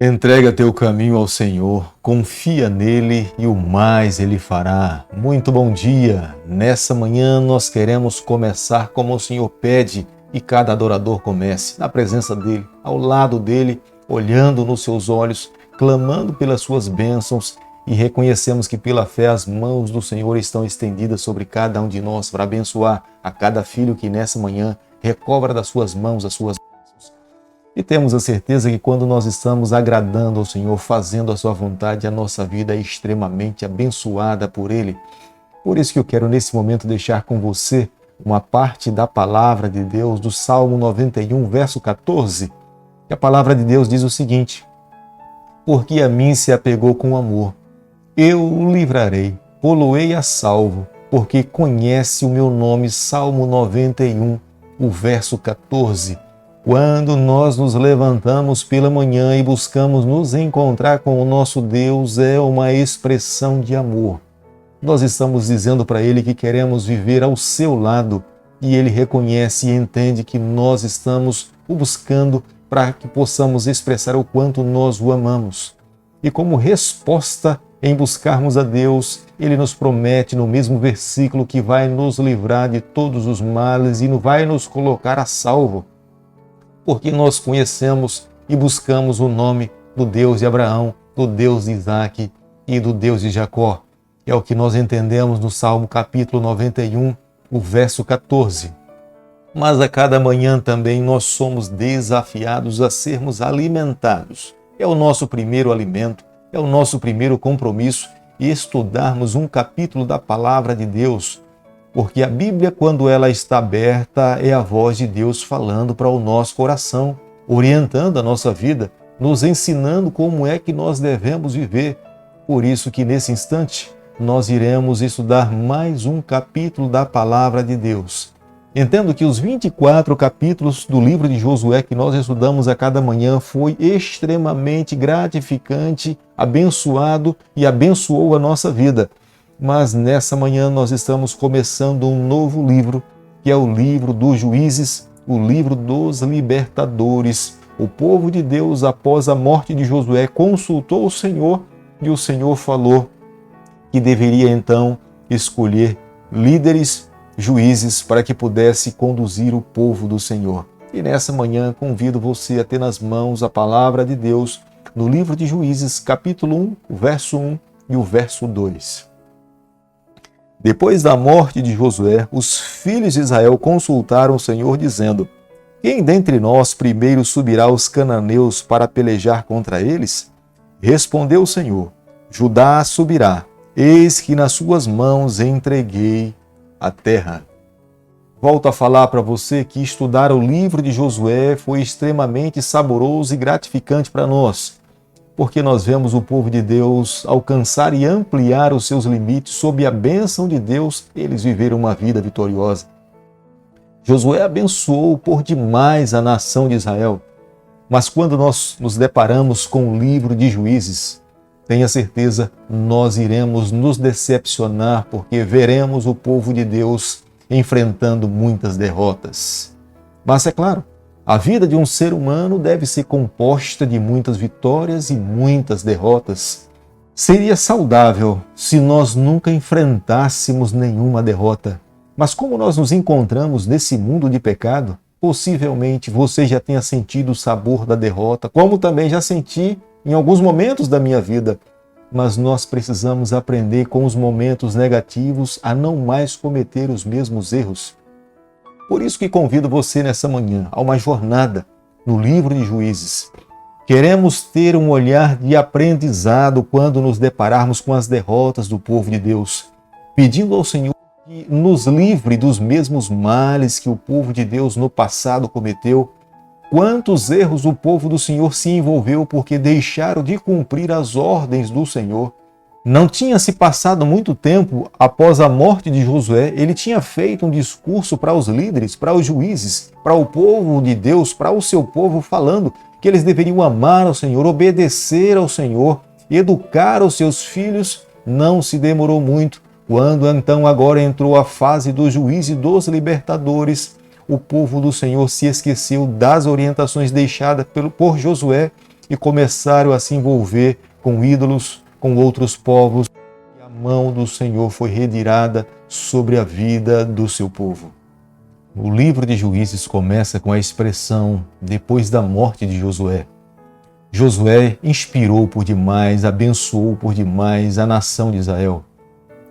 Entrega teu caminho ao Senhor, confia nele e o mais ele fará. Muito bom dia! Nessa manhã nós queremos começar como o Senhor pede e cada adorador comece, na presença dele, ao lado dele, olhando nos seus olhos, clamando pelas suas bênçãos e reconhecemos que pela fé as mãos do Senhor estão estendidas sobre cada um de nós para abençoar a cada filho que nessa manhã recobra das suas mãos as suas bênçãos. E temos a certeza que quando nós estamos agradando ao Senhor, fazendo a sua vontade, a nossa vida é extremamente abençoada por Ele. Por isso que eu quero nesse momento deixar com você uma parte da palavra de Deus do Salmo 91, verso 14. Que a palavra de Deus diz o seguinte: porque a mim se apegou com amor, eu o livrarei, pô-lo-ei a salvo, porque conhece o meu nome. Salmo 91, o verso 14. Quando nós nos levantamos pela manhã e buscamos nos encontrar com o nosso Deus, é uma expressão de amor. Nós estamos dizendo para Ele que queremos viver ao seu lado e Ele reconhece e entende que nós estamos o buscando para que possamos expressar o quanto nós o amamos. E como resposta em buscarmos a Deus, Ele nos promete no mesmo versículo que vai nos livrar de todos os males e vai nos colocar a salvo. Porque nós conhecemos e buscamos o nome do Deus de Abraão, do Deus de Isaac e do Deus de Jacó. É o que nós entendemos no Salmo capítulo 91, o verso 14. Mas a cada manhã também nós somos desafiados a sermos alimentados. É o nosso primeiro alimento, é o nosso primeiro compromisso, estudarmos um capítulo da Palavra de Deus. Porque a Bíblia, quando ela está aberta, é a voz de Deus falando para o nosso coração, orientando a nossa vida, nos ensinando como é que nós devemos viver. Por isso que nesse instante nós iremos estudar mais um capítulo da Palavra de Deus. Entendo que os 24 capítulos do livro de Josué que nós estudamos a cada manhã foi extremamente gratificante, abençoado e abençoou a nossa vida. Mas nessa manhã nós estamos começando um novo livro, que é o livro dos Juízes, o livro dos libertadores. O povo de Deus, após a morte de Josué, consultou o Senhor e o Senhor falou que deveria então escolher líderes, juízes, para que pudesse conduzir o povo do Senhor. E nessa manhã convido você a ter nas mãos a palavra de Deus no livro de Juízes, capítulo 1, o verso 1 e o verso 2. Depois da morte de Josué, os filhos de Israel consultaram o Senhor, dizendo: quem dentre nós primeiro subirá aos cananeus para pelejar contra eles? Respondeu o Senhor: Judá subirá, eis que nas suas mãos entreguei a terra. Volto a falar para você que estudar o livro de Josué foi extremamente saboroso e gratificante para nós, porque nós vemos o povo de Deus alcançar e ampliar os seus limites sob a bênção de Deus, eles viveram uma vida vitoriosa. Josué abençoou por demais a nação de Israel, mas quando nós nos deparamos com o livro de Juízes, tenha certeza, nós iremos nos decepcionar, porque veremos o povo de Deus enfrentando muitas derrotas. Mas é claro, a vida de um ser humano deve ser composta de muitas vitórias e muitas derrotas. Seria saudável se nós nunca enfrentássemos nenhuma derrota. Mas como nós nos encontramos nesse mundo de pecado, possivelmente você já tenha sentido o sabor da derrota, como também já senti em alguns momentos da minha vida. Mas nós precisamos aprender com os momentos negativos a não mais cometer os mesmos erros. Por isso que convido você nessa manhã a uma jornada no livro de Juízes. Queremos ter um olhar de aprendizado quando nos depararmos com as derrotas do povo de Deus, pedindo ao Senhor que nos livre dos mesmos males que o povo de Deus no passado cometeu. Quantos erros o povo do Senhor se envolveu porque deixaram de cumprir as ordens do Senhor. Não tinha se passado muito tempo após a morte de Josué, ele tinha feito um discurso para os líderes, para os juízes, para o povo de Deus, para o seu povo, falando que eles deveriam amar ao Senhor, obedecer ao Senhor, educar os seus filhos. Não se demorou muito, quando então agora entrou a fase do juízo e dos libertadores, o povo do Senhor se esqueceu das orientações deixadas por Josué e começaram a se envolver com ídolos, com outros povos, e a mão do Senhor foi retirada sobre a vida do seu povo. O livro de Juízes começa com a expressão depois da morte de Josué. Josué inspirou por demais, abençoou por demais a nação de Israel.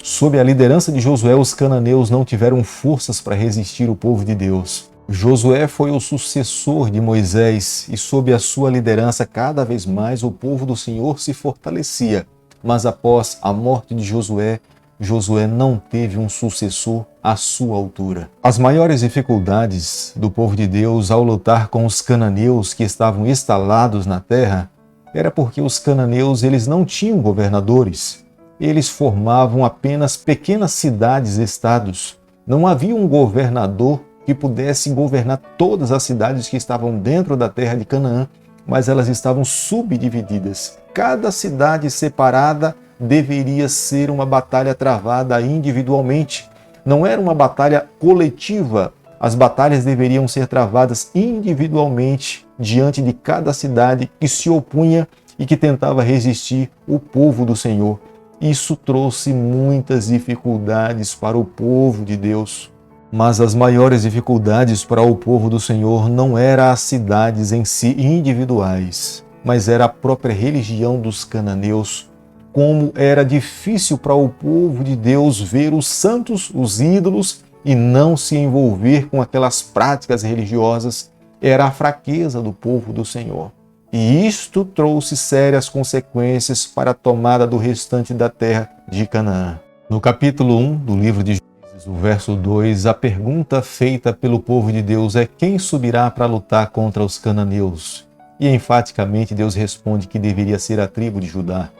Sob a liderança de Josué, os cananeus não tiveram forças para resistir ao povo de Deus. Josué foi o sucessor de Moisés e sob a sua liderança, cada vez mais o povo do Senhor se fortalecia. Mas após a morte de Josué, Josué não teve um sucessor à sua altura. As maiores dificuldades do povo de Deus ao lutar com os cananeus que estavam instalados na terra era porque os cananeus eles não tinham governadores. Eles formavam apenas pequenas cidades-estados. Não havia um governador que pudesse governar todas as cidades que estavam dentro da terra de Canaã, mas elas estavam subdivididas. Cada cidade separada deveria ser uma batalha travada individualmente. Não era uma batalha coletiva. As batalhas deveriam ser travadas individualmente diante de cada cidade que se opunha e que tentava resistir o povo do Senhor. Isso trouxe muitas dificuldades para o povo de Deus. Mas as maiores dificuldades para o povo do Senhor não eram as cidades em si individuais, mas era a própria religião dos cananeus. Como era difícil para o povo de Deus ver os santos, os ídolos, e não se envolver com aquelas práticas religiosas, era a fraqueza do povo do Senhor. E isto trouxe sérias consequências para a tomada do restante da terra de Canaã. No capítulo 1 do livro de Juízes, o verso 2, a pergunta feita pelo povo de Deus é: quem subirá para lutar contra os cananeus? E enfaticamente Deus responde que deveria ser a tribo de Judá.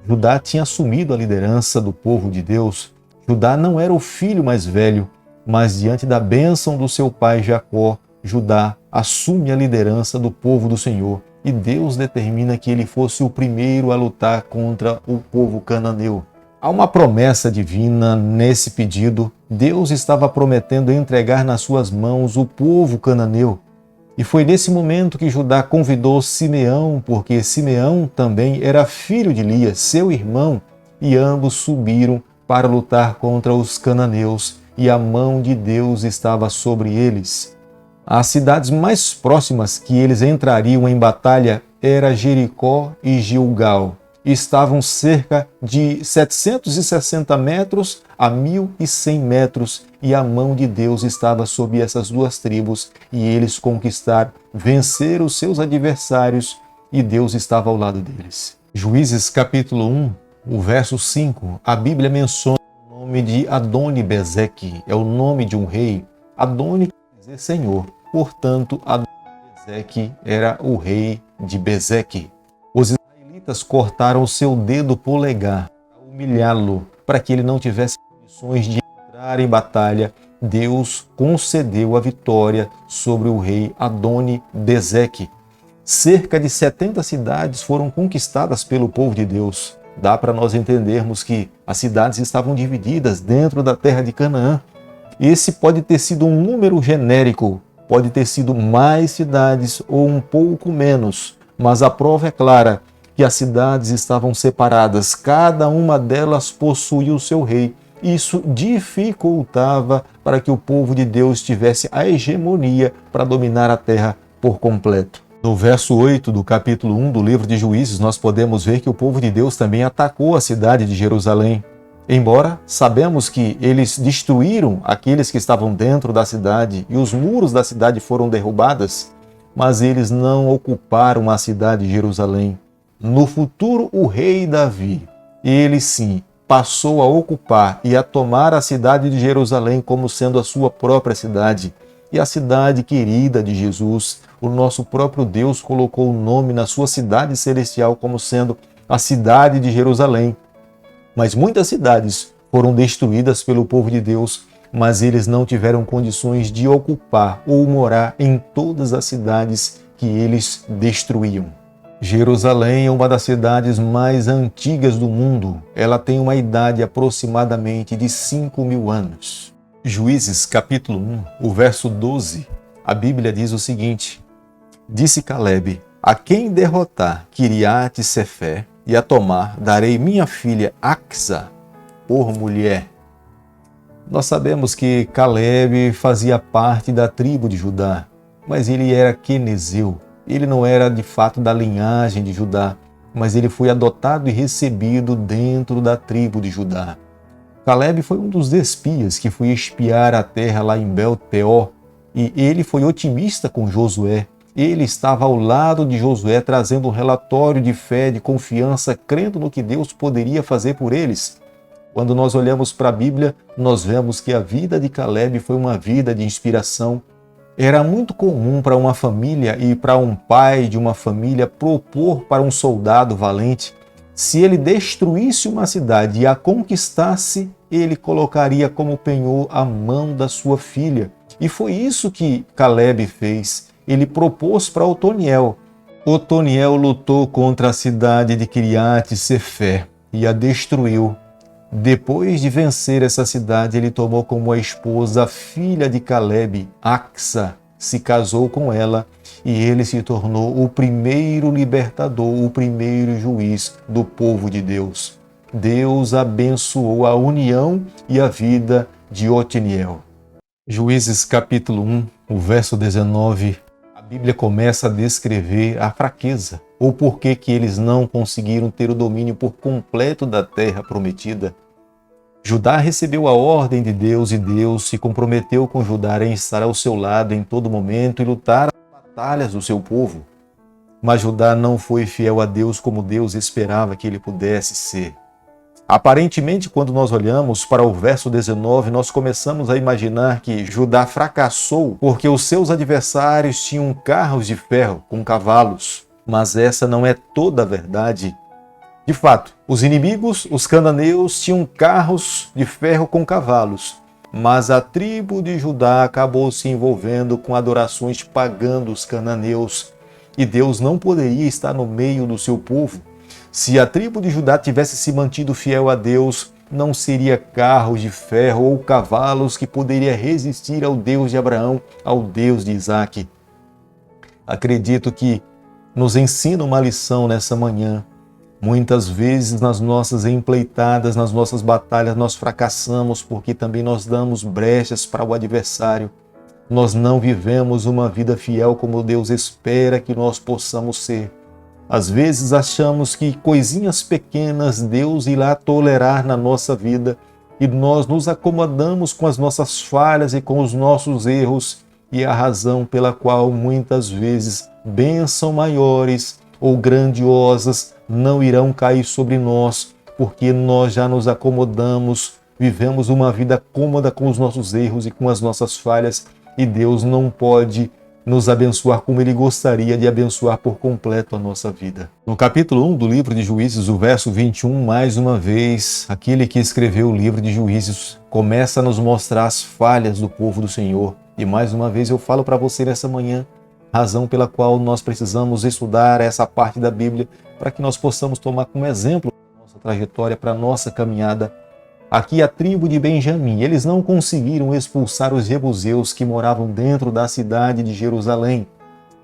Judá tinha assumido a liderança do povo de Deus. Judá não era o filho mais velho, mas diante da bênção do seu pai Jacó, Judá assume a liderança do povo do Senhor. E Deus determina que ele fosse o primeiro a lutar contra o povo cananeu. Há uma promessa divina nesse pedido. Deus estava prometendo entregar nas suas mãos o povo cananeu. E foi nesse momento que Judá convidou Simeão, porque Simeão também era filho de Elias, seu irmão, e ambos subiram para lutar contra os cananeus, e a mão de Deus estava sobre eles. As cidades mais próximas que eles entrariam em batalha eram Jericó e Gilgal. Estavam cerca de 760 metros a 1.100 metros e a mão de Deus estava sobre essas duas tribos e eles conquistaram, venceram os seus adversários e Deus estava ao lado deles. Juízes capítulo 1, o verso 5, a Bíblia menciona o nome de Adoni-Bezeque, é o nome de um rei. Adoni quer dizer Senhor, portanto Adoni-Bezeque era o rei de Bezeque. Os israelitas cortaram o seu dedo polegar para humilhá-lo, para que ele não tivesse condições de entrar em batalha. Deus concedeu a vitória sobre o rei Adoni-Bezeque. Cerca de 70 cidades foram conquistadas pelo povo de Deus. Dá para nós entendermos que as cidades estavam divididas dentro da terra de Canaã. Esse pode ter sido um número genérico, pode ter sido mais cidades ou um pouco menos, mas a prova é clara que as cidades estavam separadas, cada uma delas possuía o seu rei. Isso dificultava para que o povo de Deus tivesse a hegemonia para dominar a terra por completo. No verso 8 do capítulo 1 do livro de Juízes, nós podemos ver que o povo de Deus também atacou a cidade de Jerusalém. Embora sabemos que eles destruíram aqueles que estavam dentro da cidade e os muros da cidade foram derrubados, mas eles não ocuparam a cidade de Jerusalém. No futuro, o rei Davi, ele sim, passou a ocupar e a tomar a cidade de Jerusalém como sendo a sua própria cidade. E a cidade querida de Jesus, o nosso próprio Deus colocou o nome na sua cidade celestial como sendo a cidade de Jerusalém. Mas muitas cidades foram destruídas pelo povo de Deus, mas eles não tiveram condições de ocupar ou morar em todas as cidades que eles destruíam. Jerusalém é uma das cidades mais antigas do mundo. Ela tem uma idade aproximadamente de 5.000 anos. Juízes capítulo 1, o verso 12, a Bíblia diz o seguinte: Disse Calebe: A quem derrotar Quiriate Sefé e a tomar, darei minha filha Axa por mulher. Nós sabemos que Caleb fazia parte da tribo de Judá, mas ele era quenezeu. Ele não era de fato da linhagem de Judá, mas ele foi adotado e recebido dentro da tribo de Judá. Caleb foi um dos espias que foi espiar a terra lá em Bet-peor, e ele foi otimista com Josué. Ele estava ao lado de Josué trazendo um relatório de fé, de confiança, crendo no que Deus poderia fazer por eles. Quando nós olhamos para a Bíblia, nós vemos que a vida de Caleb foi uma vida de inspiração. Era muito comum para uma família e para um pai de uma família propor para um soldado valente, se ele destruísse uma cidade e a conquistasse, ele colocaria como penhor a mão da sua filha. E foi isso que Caleb fez. Ele propôs para Otoniel. Otoniel lutou contra a cidade de Quiriate Sefé e a destruiu. Depois de vencer essa cidade, ele tomou como a esposa a filha de Caleb, Axa, se casou com ela e ele se tornou o primeiro libertador, o primeiro juiz do povo de Deus. Deus abençoou a união e a vida de Otoniel. Juízes capítulo 1, o verso 19, a Bíblia começa a descrever a fraqueza, ou por que eles não conseguiram ter o domínio por completo da terra prometida. Judá recebeu a ordem de Deus e Deus se comprometeu com Judá em estar ao seu lado em todo momento e lutar as batalhas do seu povo. Mas Judá não foi fiel a Deus como Deus esperava que ele pudesse ser. Aparentemente, quando nós olhamos para o verso 19, nós começamos a imaginar que Judá fracassou porque os seus adversários tinham carros de ferro com cavalos. Mas essa não é toda a verdade. De fato, os inimigos, os cananeus, tinham carros de ferro com cavalos, mas a tribo de Judá acabou se envolvendo com adorações pagãs dos cananeus, e Deus não poderia estar no meio do seu povo. Se a tribo de Judá tivesse se mantido fiel a Deus, não seria carros de ferro ou cavalos que poderia resistir ao Deus de Abraão, ao Deus de Isaque. Acredito que nos ensina uma lição nessa manhã. Muitas vezes nas nossas empleitadas, nas nossas batalhas, nós fracassamos porque também nós damos brechas para o adversário. Nós não vivemos uma vida fiel como Deus espera que nós possamos ser. Às vezes achamos que coisinhas pequenas Deus irá tolerar na nossa vida e nós nos acomodamos com as nossas falhas e com os nossos erros, e é a razão pela qual muitas vezes bênçãos maiores ou grandiosas não irão cair sobre nós, porque nós já nos acomodamos, vivemos uma vida cômoda com os nossos erros e com as nossas falhas, e Deus não pode nos abençoar como Ele gostaria de abençoar por completo a nossa vida. No capítulo 1 do livro de Juízes, o verso 21, mais uma vez, aquele que escreveu o livro de Juízes começa a nos mostrar as falhas do povo do Senhor. E mais uma vez eu falo para você nessa manhã, razão pela qual nós precisamos estudar essa parte da Bíblia para que nós possamos tomar como exemplo a nossa trajetória, para a nossa caminhada. Aqui a tribo de Benjamim, eles não conseguiram expulsar os jebuseus que moravam dentro da cidade de Jerusalém.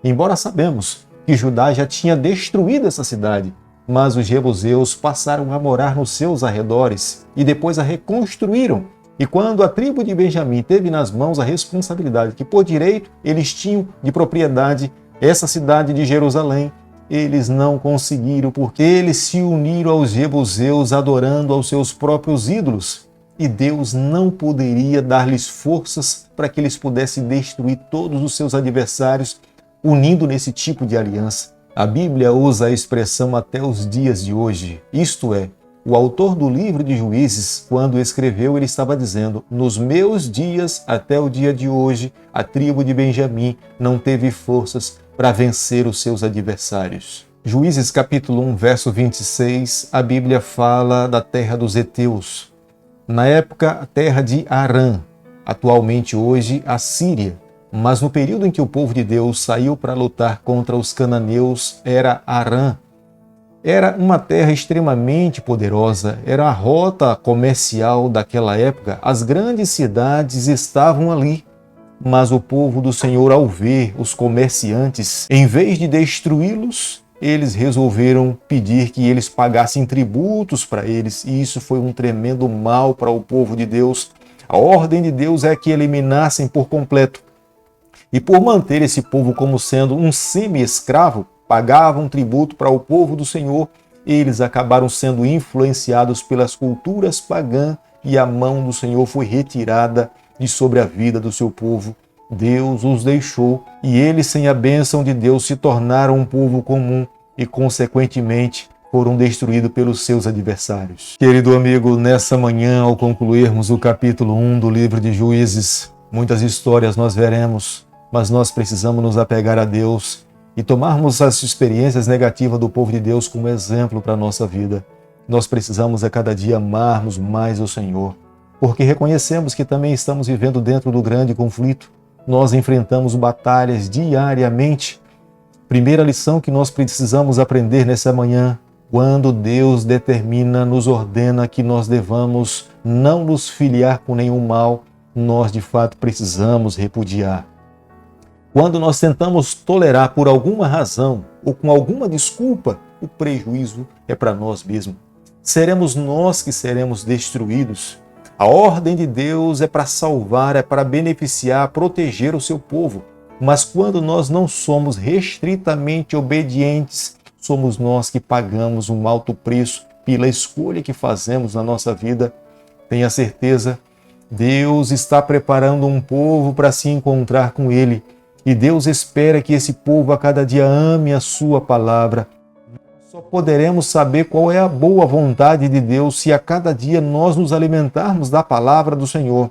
Embora sabemos que Judá já tinha destruído essa cidade, mas os jebuseus passaram a morar nos seus arredores e depois a reconstruíram. E quando a tribo de Benjamim teve nas mãos a responsabilidade que por direito eles tinham de propriedade essa cidade de Jerusalém, eles não conseguiram, porque eles se uniram aos jebuseus adorando aos seus próprios ídolos. E Deus não poderia dar-lhes forças para que eles pudessem destruir todos os seus adversários, unindo nesse tipo de aliança. A Bíblia usa a expressão até os dias de hoje, isto é, o autor do livro de Juízes, quando escreveu, ele estava dizendo: nos meus dias, até o dia de hoje, a tribo de Benjamim não teve forças para vencer os seus adversários. Juízes capítulo 1, verso 26, a Bíblia fala da terra dos heteus. Na época, a terra de Arã, atualmente hoje a Síria. Mas no período em que o povo de Deus saiu para lutar contra os cananeus, era Arã. Era uma terra extremamente poderosa, era a rota comercial daquela época, as grandes cidades estavam ali. Mas o povo do Senhor, ao ver os comerciantes, em vez de destruí-los, eles resolveram pedir que eles pagassem tributos para eles, e isso foi um tremendo mal para o povo de Deus. A ordem de Deus é que eliminassem por completo. E por manter esse povo como sendo um semi-escravo, pagavam tributo para o povo do Senhor, eles acabaram sendo influenciados pelas culturas pagãs e a mão do Senhor foi retirada de sobre a vida do seu povo. Deus os deixou e eles, sem a bênção de Deus, se tornaram um povo comum e, consequentemente, foram destruídos pelos seus adversários. Querido amigo, nessa manhã, ao concluirmos o capítulo 1 do livro de Juízes, muitas histórias nós veremos, mas nós precisamos nos apegar a Deus e tomarmos as experiências negativas do povo de Deus como exemplo para a nossa vida. Nós precisamos a cada dia amarmos mais o Senhor, porque reconhecemos que também estamos vivendo dentro do grande conflito. Nós enfrentamos batalhas diariamente. Primeira lição que nós precisamos aprender nessa manhã: quando Deus determina, nos ordena que nós devamos não nos filiar com nenhum mal, nós de fato precisamos repudiar. Quando nós tentamos tolerar por alguma razão ou com alguma desculpa, o prejuízo é para nós mesmos. Seremos nós que seremos destruídos. A ordem de Deus é para salvar, é para beneficiar, proteger o seu povo. Mas quando nós não somos restritamente obedientes, somos nós que pagamos um alto preço pela escolha que fazemos na nossa vida. Tenha certeza, Deus está preparando um povo para se encontrar com Ele. E Deus espera que esse povo a cada dia ame a sua palavra. Só poderemos saber qual é a boa vontade de Deus se a cada dia nós nos alimentarmos da palavra do Senhor.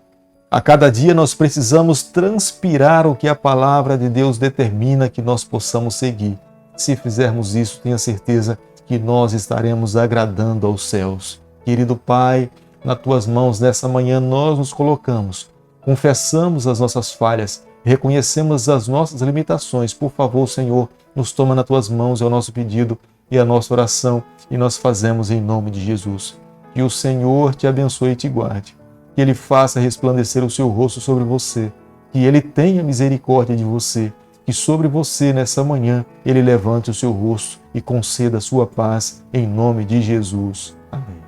A cada dia nós precisamos transpirar o que a palavra de Deus determina que nós possamos seguir. Se fizermos isso, tenha certeza que nós estaremos agradando aos céus. Querido Pai, nas Tuas mãos nessa manhã nós nos colocamos. Confessamos as nossas falhas, reconhecemos as nossas limitações. Por favor, Senhor, nos toma nas Tuas mãos, é o nosso pedido e a nossa oração, e nós fazemos em nome de Jesus. Que o Senhor te abençoe e te guarde, que Ele faça resplandecer o seu rosto sobre você, que Ele tenha misericórdia de você, que sobre você nessa manhã Ele levante o seu rosto e conceda a sua paz, em nome de Jesus. Amém.